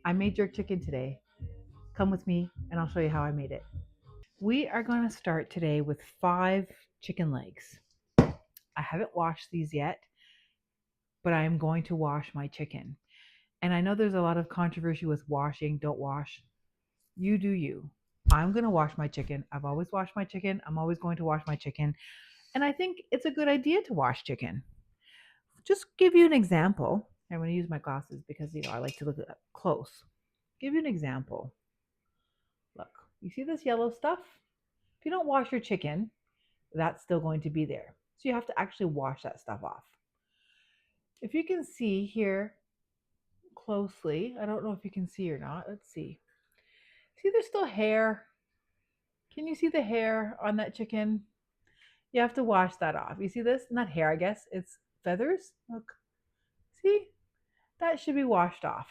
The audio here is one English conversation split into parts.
I made jerk chicken today. Come with me and I'll show you how I made it. We are going to start today with 5 chicken legs. I haven't washed these yet, but I am going to wash my chicken. And I know there's a lot of controversy with washing, don't wash. You do you. I'm going to wash my chicken. I've always washed my chicken. I'm always going to wash my chicken. And I think it's a good idea to wash chicken. Just give you an example. I'm going to use my glasses because I like to look at close. Give you an example. Look, you see this yellow stuff? If you don't wash your chicken, that's still going to be there. So you have to actually wash that stuff off. If you can see here closely, I don't know if you can see or not. Let's see. See, there's still hair. Can you see the hair on that chicken? You have to wash that off. You see this? Not hair, I guess. It's feathers. Look. See? That should be washed off.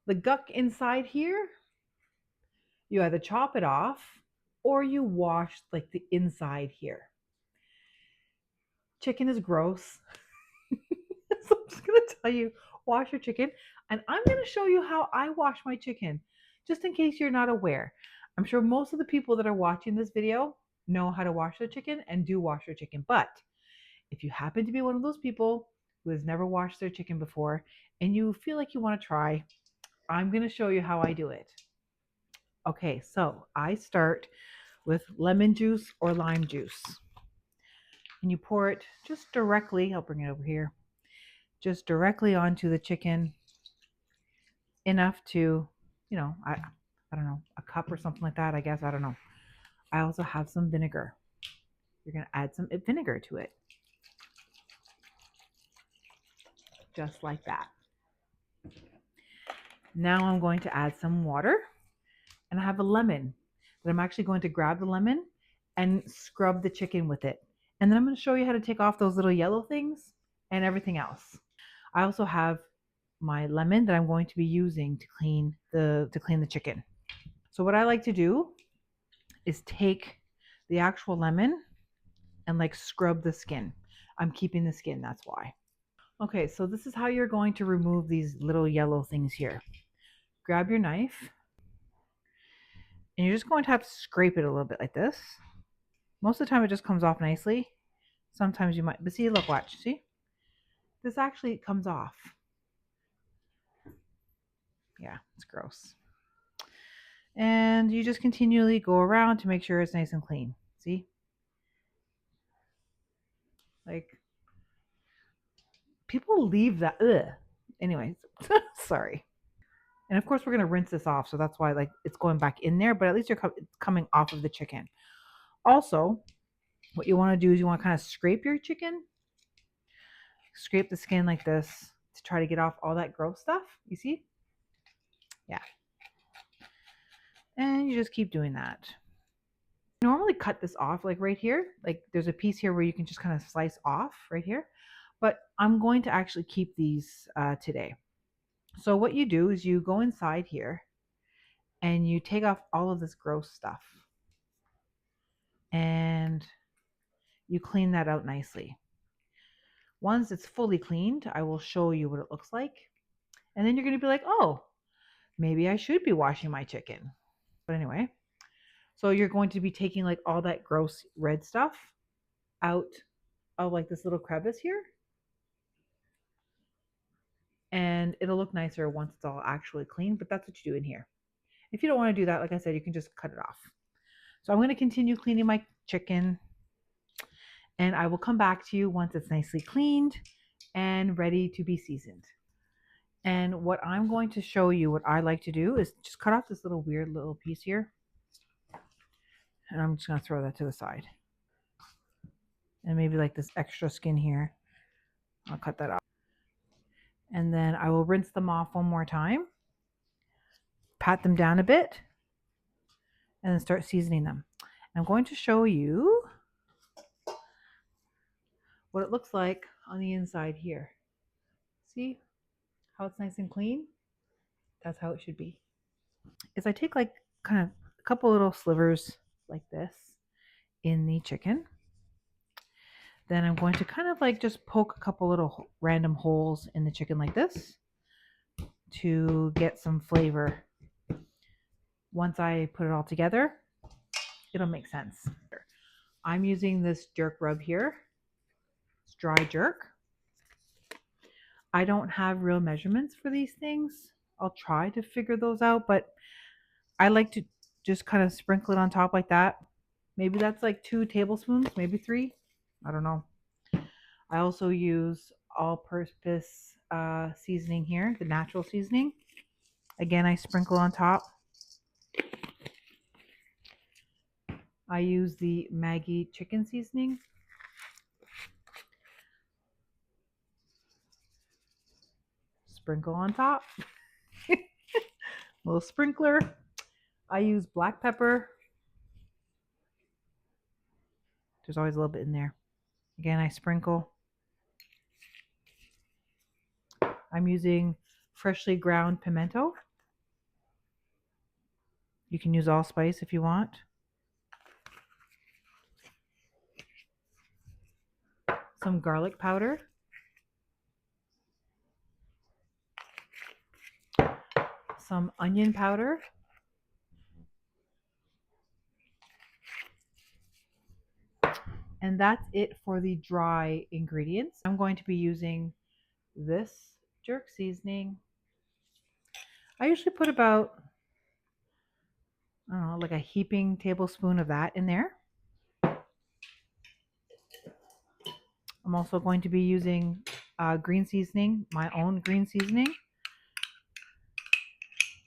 The guck inside here, you either chop it off or you wash like the inside here. Chicken is gross. So I'm just going to tell you, wash your chicken. And I'm going to show you how I wash my chicken, just in case you're not aware. I'm sure most of the people that are watching this video know how to wash their chicken and do wash their chicken. But if you happen to be one of those people who has never washed their chicken before and you feel like you want to try, I'm going to show you how I do it. Okay, so I start with lemon juice or lime juice. And you pour it just directly, I'll bring it over here, just directly onto the chicken, enough to, I don't know, a cup or something like that, I guess. I don't know. I also have some vinegar. You're going to add some vinegar to it. Just like that. Now I'm going to add some water. And I have a lemon that I'm actually going to grab the lemon and scrub the chicken with it. And then I'm going to show you how to take off those little yellow things and everything else. I also have my lemon that I'm going to be using to clean the chicken. So what I like to do is take the actual lemon and like scrub the skin. I'm keeping the skin, that's why. Okay, so this is how you're going to remove these little yellow things here. Grab your knife and you're just going to have to scrape it a little bit like this. Most of the time it just comes off nicely. Sometimes you might, but see, look, watch, see? This actually comes off. Yeah, it's gross. And you just continually go around to make sure it's nice and clean. See? Like, people leave that, ugh. Anyways, sorry. And of course we're going to rinse this off, so that's why like it's going back in there, but at least it's coming off of the chicken. Also, what you want to do is you want to kind of scrape your chicken. Scrape the skin like this to try to get off all that gross stuff. You see? Yeah. And you just keep doing that. I normally cut this off like right here. Like there's a piece here where you can just kind of slice off right here. But I'm going to actually keep these today. So what you do is you go inside here and you take off all of this gross stuff. And you clean that out nicely. Once it's fully cleaned, I will show you what it looks like. And then you're going to be like, oh, maybe I should be washing my chicken. But anyway, so you're going to be taking like all that gross red stuff out of like this little crevice here. And it'll look nicer once it's all actually clean, but that's what you do in here. If you don't want to do that, like I said, you can just cut it off. So I'm going to continue cleaning my chicken and I will come back to you once it's nicely cleaned and ready to be seasoned. And what I'm going to show you, what I like to do is just cut off this little weird little piece here. And I'm just going to throw that to the side. And maybe like this extra skin here. I'll cut that off. And then I will rinse them off one more time. Pat them down a bit. And then start seasoning them. I'm going to show you what it looks like on the inside here. See how it's nice and clean? That's how it should be. Is I take like kind of a couple little slivers like this in the chicken. Then I'm going to kind of like just poke a couple little random holes in the chicken like this to get some flavor. Once I put it all together, it'll make sense. I'm using this jerk rub here. It's dry jerk. I don't have real measurements for these things. I'll try to figure those out, but I like to just kind of sprinkle it on top like that. Maybe that's like 2 tablespoons, maybe 3. I don't know. I also use all-purpose seasoning here, the natural seasoning. Again, I sprinkle on top. I use the Maggi chicken seasoning. Sprinkle on top. Little sprinkler. I use black pepper. There's always a little bit in there. Again, I sprinkle. I'm using freshly ground pimento. You can use allspice if you want. Some garlic powder. Some onion powder. And that's it for the dry ingredients. I'm going to be using this jerk seasoning. I usually put about, I don't know, like a heaping tablespoon of that in there. I'm also going to be using green seasoning, my own green seasoning.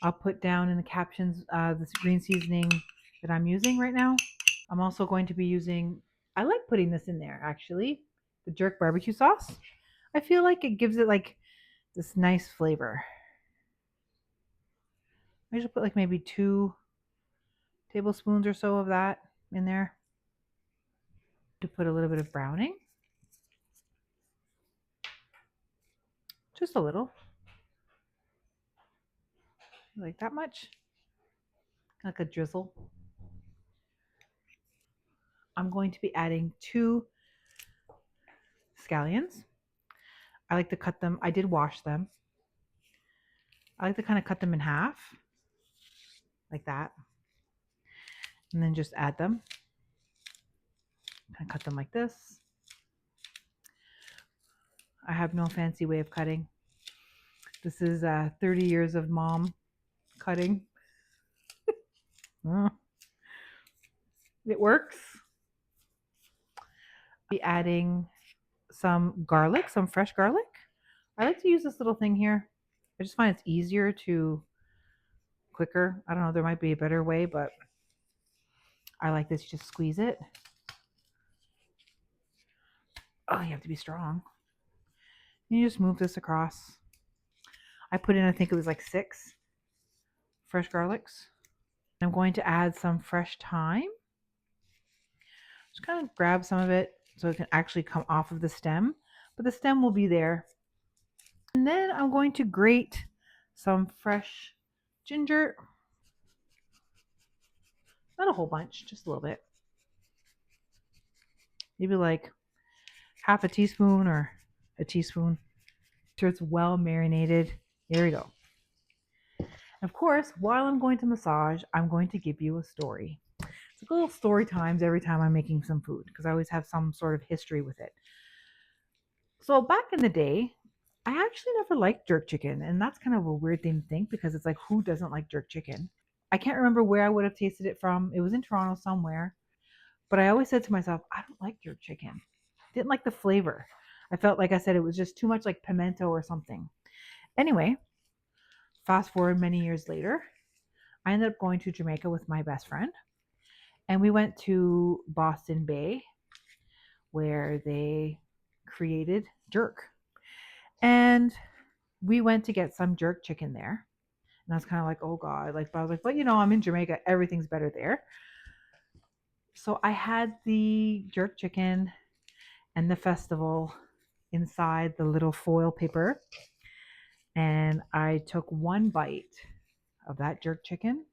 I'll put down in the captions this green seasoning that I'm using right now. I'm also going to be using, I like putting this in there actually, the jerk barbecue sauce. I feel like it gives it like this nice flavor. I usually put like maybe 2 tablespoons or so of that in there. To put a little bit of browning. Just a little. Like that much. Like a drizzle. I'm going to be adding 2 scallions. I like to cut them. I did wash them. I like to kind of cut them in half. Like that. And then just add them. Kind of cut them like this. I have no fancy way of cutting. This is 30 years of mom cutting. It works. Be adding some garlic, some fresh garlic. I like to use this little thing here. I just find it's easier to quicker. I don't know, there might be a better way, but I like this. You just squeeze it. Oh, you have to be strong. And you just move this across. I put in, I think it was like 6 fresh garlics. I'm going to add some fresh thyme. Just kind of grab some of it so it can actually come off of the stem, but the stem will be there. And then I'm going to grate some fresh ginger. Not a whole bunch, just a little bit. Maybe like half a teaspoon or a teaspoon. Sure it's well marinated. There we go. Of course, while I'm going to massage, I'm going to give you a story. It's like little story times every time I'm making some food because I always have some sort of history with it. So back in the day, I actually never liked jerk chicken, and that's kind of a weird thing to think because it's like, who doesn't like jerk chicken? I can't remember where I would have tasted it from. It was in Toronto somewhere, but I always said to myself, I don't like jerk chicken. Didn't like the flavor. I felt like I said it was just too much like pimento or something. Anyway, fast forward many years later, I ended up going to Jamaica with my best friend, and we went to Boston Bay where they created jerk. And we went to get some jerk chicken there. And I was kind of like, oh God, like, but I was like, but you know, I'm in Jamaica, everything's better there. So I had the jerk chicken and the festival inside the little foil paper. And I took 1 bite of that jerk chicken.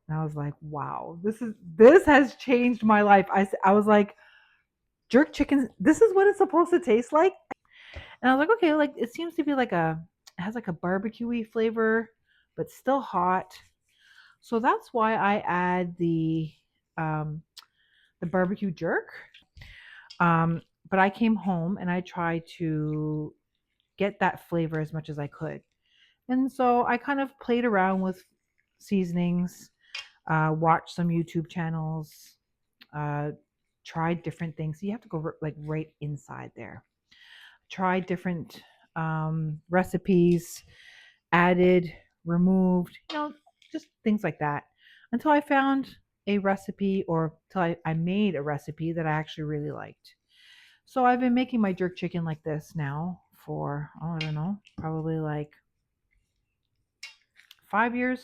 And I was like, wow, this has changed my life. I was like, jerk chicken, this is what it's supposed to taste like. And I was like, okay, like it seems to be like a It has like a barbecue-y flavor, but still hot. So that's why I add the barbecue jerk. Um, but I came home and I tried to get that flavor as much as I could. And so I kind of played around with seasonings, watched some YouTube channels, uh, tried different things. So you have to go like right inside there. Tried different recipes, added, removed, just things like that until I found a recipe or till I made a recipe that I actually really liked. So I've been making my jerk chicken like this now for, oh, I don't know, probably like 5 years,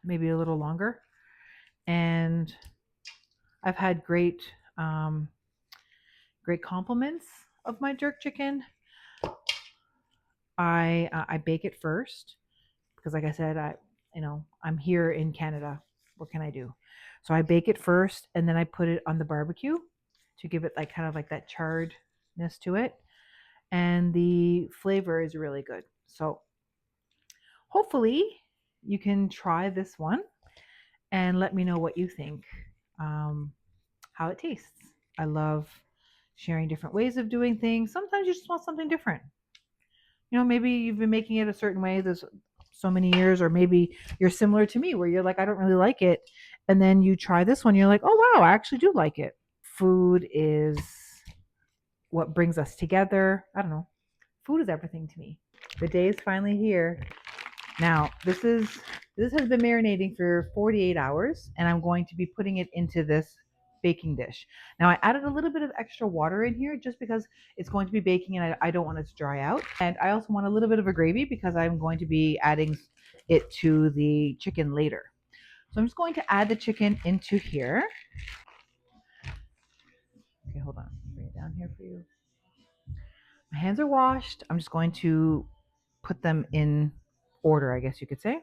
maybe a little longer. And I've had um, great compliments of my jerk chicken. I bake it first because, like I said, I'm here in Canada. What can I do? So I bake it first, and then I put it on the barbecue to give it like kind of like that charredness to it, and the flavor is really good. So hopefully you can try this one and let me know what you think, um, how it tastes. I love sharing different ways of doing things. Sometimes you just want something different. Maybe you've been making it a certain way this so many years, or maybe you're similar to me where you're like, I don't really like it. And then you try this one, you're like, oh, wow, I actually do like it. Food is what brings us together. I don't know. Food is everything to me. The day is finally here. Now, this has been marinating for 48 hours, and I'm going to be putting it into this baking dish. Now, I added a little bit of extra water in here just because it's going to be baking and I don't want it to dry out. And I also want a little bit of a gravy because I'm going to be adding it to the chicken later. So I'm just going to add the chicken into here. Okay, hold on. Bring it down here for you. My hands are washed. I'm just going to put them in order, I guess you could say,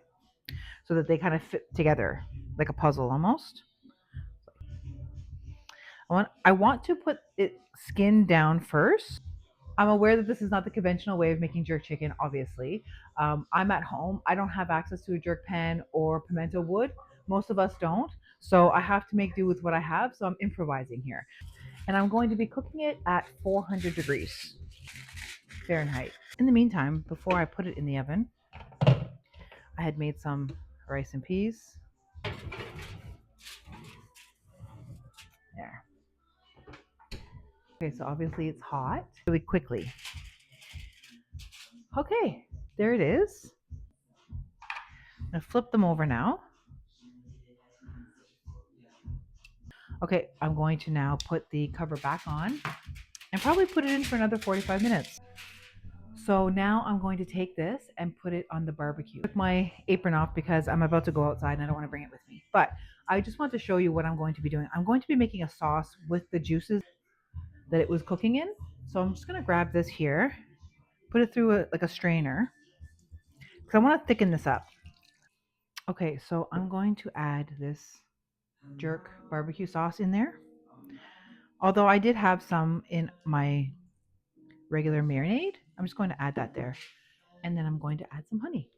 so that they kind of fit together like a puzzle almost. I want to put it skin down first. I'm aware that this is not the conventional way of making jerk chicken, obviously. I'm at home. I don't have access to a jerk pan or pimento wood. Most of us don't. So I have to make do with what I have. So I'm improvising here. And I'm going to be cooking it at 400 degrees Fahrenheit. In the meantime, before I put it in the oven, I had made some rice and peas. There. Okay, so obviously it's hot really quickly. Okay, there it is. I'm gonna flip them over now. Okay, I'm going to now put the cover back on and probably put it in for another 45 minutes. So now I'm going to take this and put it on the barbecue. I took my apron off because I'm about to go outside and I don't want to bring it with me. But I just want to show you what I'm going to be doing. I'm going to be making a sauce with the juices that it was cooking in. So I'm just going to grab this here, put it through like a strainer because I want to thicken this up. Okay, so I'm going to add this jerk barbecue sauce in there. Although I did have some in my regular marinade, I'm just going to add that there. And then I'm going to add some honey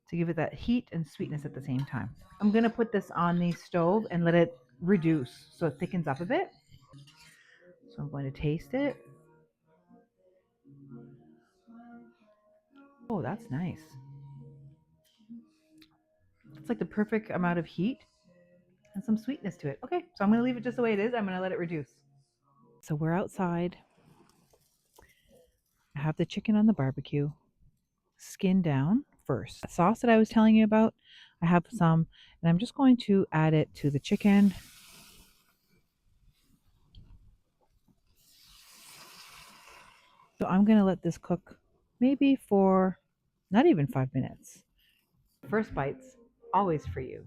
to give it that heat and sweetness at the same time. I'm going to put this on the stove and let it reduce so it thickens up a bit. So I'm going to taste it. Oh, that's nice. It's like the perfect amount of heat and some sweetness to it. Okay, so I'm going to leave it just the way it is. I'm going to let it reduce. So we're outside. I have the chicken on the barbecue, skin down first. That sauce that I was telling you about, I have some, and I'm just going to add it to the chicken. So I'm going to let this cook maybe for not even 5 minutes. First bites, always for you.